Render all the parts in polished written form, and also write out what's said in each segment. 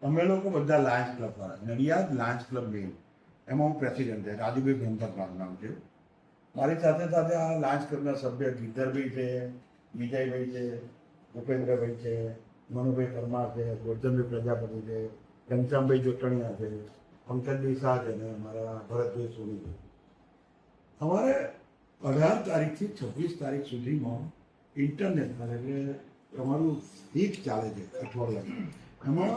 અમે લોકો બધા લાયન્સ ક્લબ વાળા, નડિયાદ લાયન્સ ક્લબ મેઇન, એમાં હું પ્રેસિડેન્ટ છે, રાજુભાઈ ભેંતર મારું નામ છે. મારી સાથે સાથે આ લાયન્સ ક્લબના સભ્ય ગીધરભાઈ છે, વિજયભાઈ છે, ભૂપેન્દ્રભાઈ છે, મનુભાઈ પરમાર છે, ગોરધનભાઈ પ્રજાપતિ છે, ઘનશ્યામભાઈ જોટણીયા છે, પંકજભાઈ શાહ છે ને અમારા ભરતભાઈ સોની છે. અમારે 18 તારીખથી 26 તારીખ સુધીમાં ઇન્ટરનેટ પર એટલે અમારું વીક ચાલે છે અઠવાડિયાનું. એમાં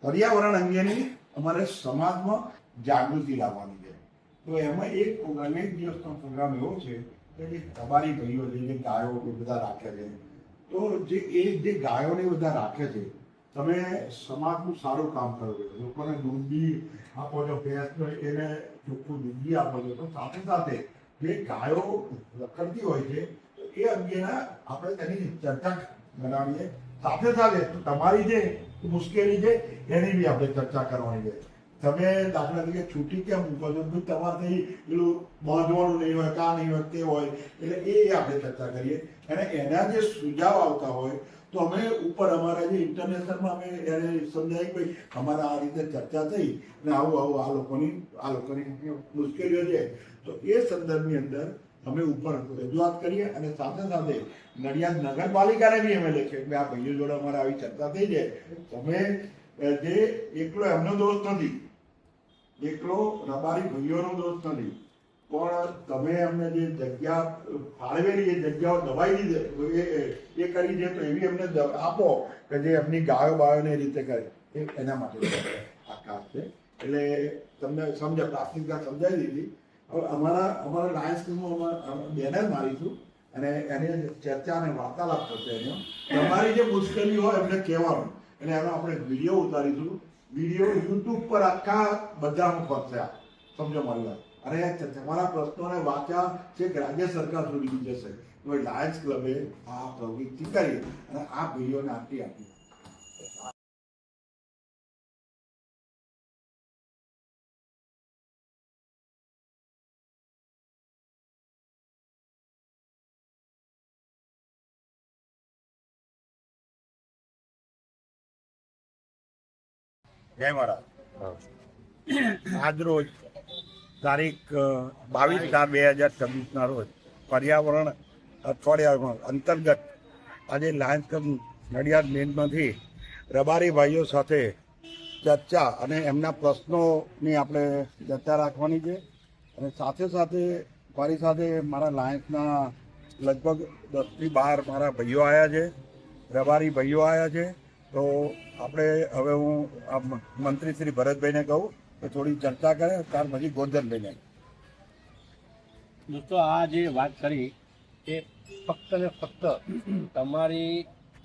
પર્યાવરણ અંગેની અમારે સમાજમાં જાગૃતિ લાવવાની છે. તો એમાં એક દિવસનો પ્રોગ્રામ એવો છે કે જે તમારી ભાઈઓ છે જે ગાયો બધા રાખે છે, તો જે ગાયોને બધા રાખે છે, તમે સમાજનું સારું કામ કરો છો, લોકોને દૂધ બી આપો છો, ભેંસ એને ચોખ્ખું દૂધ બી આપો છો, તો સાથે સાથે જે ગાયો રખડતી હોય છે એ અંગેના આપણે તેની ચર્ચા બનાવીએ. સાથે સાથે તમારી જે મુશ્કેલી છે એની બી આપણે ચર્ચા કરવાની છે. તમે દાખલા તરીકે છૂટી કેમ મૂકો છો, તમારાથી પેલું બાંધવાનું નહીં હોય, કા નહીં હોય, તે હોય, એટલે એ આપણે ચર્ચા કરીએ. અને એના જે સુઝાવ આવતા હોય તો અમે ઉપર અમારા જે ઇન્ટરનેશનલમાં અમે એને સમજાવી ભાઈ અમારા આ રીતે ચર્ચા થઈ અને આવું આ લોકોની મુશ્કેલીઓ છે, તો એ સંદર્ભની અંદર અમે ઉપર રજૂઆત કરીએ. અને સાથે સાથે નડિયાદ નગરપાલિકાને બી અમે લખીએ કે આ ભાઈઓ જોડે અમારે આવી ચર્ચા થઈ છે, તમે જે એકલો એમનો દોષ નથી, એકલો રબારી ભાઈઓનો દોષ નથી, પણ તમે અમને જે જગ્યા ફાળવેલી એ જગ્યાઓ દબાઈ દીધી એ કરી છે, તો એવી અમને આપો કે જે એમની ગાયો બાયોને એ રીતે કરે. એના માટે આ ખાસ છે. એટલે તમને પ્રાથમિકતા સમજાવી દીધી. હવે અમારા લાયન્સ ક્લબમાં બેનર મારીશું અને એની ચર્ચા અને વાર્તાલાપ થશે. એનો તમારી જે મુશ્કેલી હોય એમને કહેવાનું, એટલે એનો આપણે વિડીયો ઉતારીશું. વિડીયો યુટ્યુબ પર આખા બધામાં ફરશે. સમજો મારી વાત. અને તમારા પ્રશ્નોને વાંચા છે કે રાજ્ય સરકાર સુધી જશે. તો લાયન્સ ક્લબે આ પ્રવૃત્તિ કરી અને આ વિડીયોને આટલી આપી. જય મહારાજ. આજ રોજ તારીખ 22/4/2026 રોજ પર્યાવરણ અઠવાડિયા અંતર્ગત આજે લાયન્સ ક્લબ નડિયાદ મેનમાંથી રબારી ભાઈઓ સાથે ચર્ચા અને એમના પ્રશ્નોની આપણે ચર્ચા રાખવાની છે. અને સાથે સાથે મારી સાથે મારા લાયન્સના લગભગ 10થી 12 મારા ભાઈઓ આવ્યા છે, રબારી ભાઈઓ આવ્યા છે. તો આપણે હવે હું મંત્રી શ્રી ભરતભાઈને કહું કે થોડી ચર્ચા કરે, ત્યાર પછી ગોરધનભાઈને. દોસ્તો, આ જે વાત કરી એ ફક્ત ને ફક્ત તમારી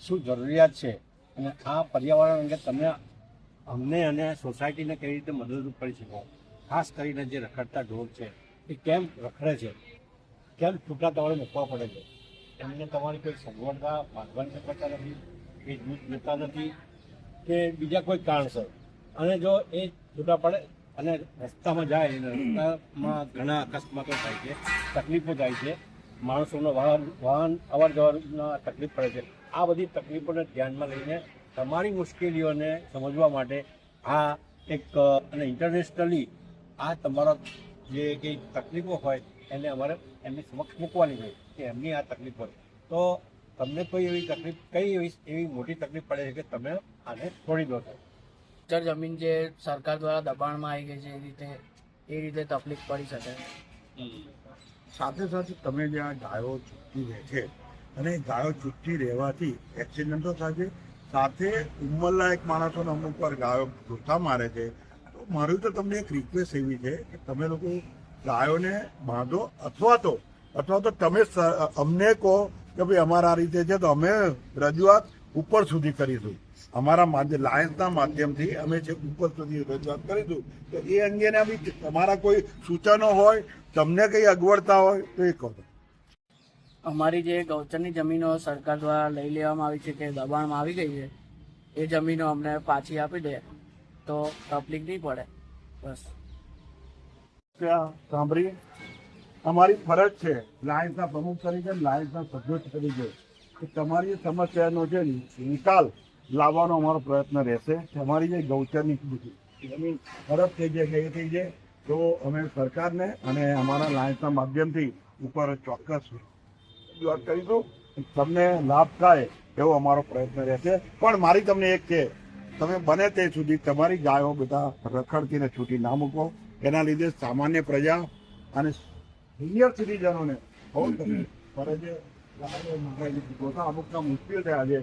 શું જરૂરિયાત છે અને આ પર્યાવરણ અંગે તમે અમને અને સોસાયટીને કેવી રીતે મદદરૂપ કરી શકો. ખાસ કરીને જે રખડતા ઢોર છે એ કેમ રખડે છે, કેમ છૂટા તમારે મૂકવા પડે છે, એમને તમારી કોઈ સગવડતા બાંધવાની શકતા નથી, એ દૂધ લેતા નથી કે બીજા કોઈ કારણસર. અને જો એ છૂટા પડે અને રસ્તામાં જાય અને રસ્તામાં ઘણા અકસ્માતો થાય છે, તકલીફો થાય છે, માણસોનો વાહન અવર જવરના તકલીફ પડે છે. આ બધી તકલીફોને ધ્યાનમાં લઈને તમારી મુશ્કેલીઓને સમજવા માટે આ એક અને ઇન્ટરનેશનલી આ તમારા જે કંઈ તકલીફો હોય એને અમારે એમની સમક્ષ મૂકવાની હોય કે એમની આ તકલીફ હોય. તો તમને કોઈ એવી તકલીફ એવી મોટી તકલીફ પડે છે કે તમે આને છોડી દો છો. જમીન જે સરકાર દ્વારા દબાણમાં આવી ગઈ છે એ રીતે તકલીફ પડી શકે. સાથે સાથે તમે જે આ ગાયો છૂટતી રહે છે અને ગાયો છૂટતી રહેવાથી એક્સિડન્ટો થાય છે, સાથે ઉંમરલાયક માણસોને અમુક વાર ગાયો ગોથા મારે છે. તો મારું તો તમને એક રિક્વેસ્ટ એવી છે કે તમે લોકો ગાયોને બાંધો અથવા તો તમે અમને કહો કે ભાઈ અમારા આ રીતે છે, તો અમે રજૂઆત ઉપર સુધી કરીશું. અમારા લાયન્સના માધ્યમથી અમે જે ઉપર સુધી રજૂઆત કરીશું. તો એ અંગેના બી તમારા કોઈ સૂચનો હોય, તમને કંઈ અગવડતા હોય તો એ કહો. અમારી જે ગૌચરની જમીનો સરકાર દ્વારા લઈ લેવામાં આવી છે કે દબાણમાં આવી ગઈ છે, એ જમીનો અમને પાછી આપી દે તો તકલીફ નહીં પડે. બસ સાંભળી, અમારી ફરજ છે લાયન્સના પ્રમુખ તરીકે, લાયન્સના સભ્યો તરીકે કે તમારી સમસ્યાનો છે નિકાલ લાવવાનો અમારો પ્રયત્ન રહેશે. તમારી જે ગૌચરની જમીન ખરાબ થઈ જાય એ થઈ જાય તો અમે સરકારને અને અમારા લાયન્સના માધ્યમથી ઉપર ચોક્કસ વાત કરીશું. તમને લાભ થાય એવો અમારો પ્રયત્ન રહેશે. પણ મારી તમને એક છે, તમે બને તે સુધી તમારી ગાયો બધા રખડતીને છૂટી ના મૂકો. એના લીધે સામાન્ય પ્રજા અને સિનિયર સિટીઝનોને બહુ તકલીફ પડે છે. અમુકના મુશ્કેલ થયા છે.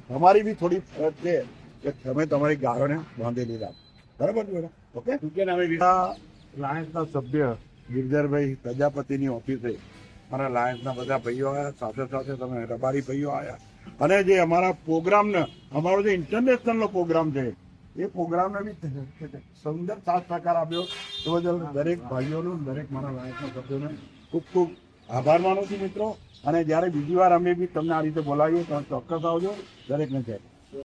તમારી બી થોડી ફરજ છે કે તમે તમારી ગાયોને બાંધેલી રાખો. બરાબર છે? ઓકે. લાયન્સના સભ્ય ગિરધરભાઈ પ્રજાપતિની ઓફિસે મારા લાયન્સના બધા ભાઈઓ આવ્યા, સાથે સાથે તમે રબારી ભાઈઓ આવ્યા, અને જે અમારા પ્રોગ્રામને, અમારો જે ઇન્ટરનેશનલનો પ્રોગ્રામ છે એ પ્રોગ્રામને બી સુંદર સાથ સહકાર આપ્યો. તો બદલ દરેક ભાઈઓનો, દરેક મારા લાયન્સના સભ્યોને ખૂબ ખૂબ આભાર માનું છું મિત્રો. અને જ્યારે બીજી વાર અમે બી તમને આ રીતે બોલાવીએ તો ચોક્કસ આવજો. દરેકને જય.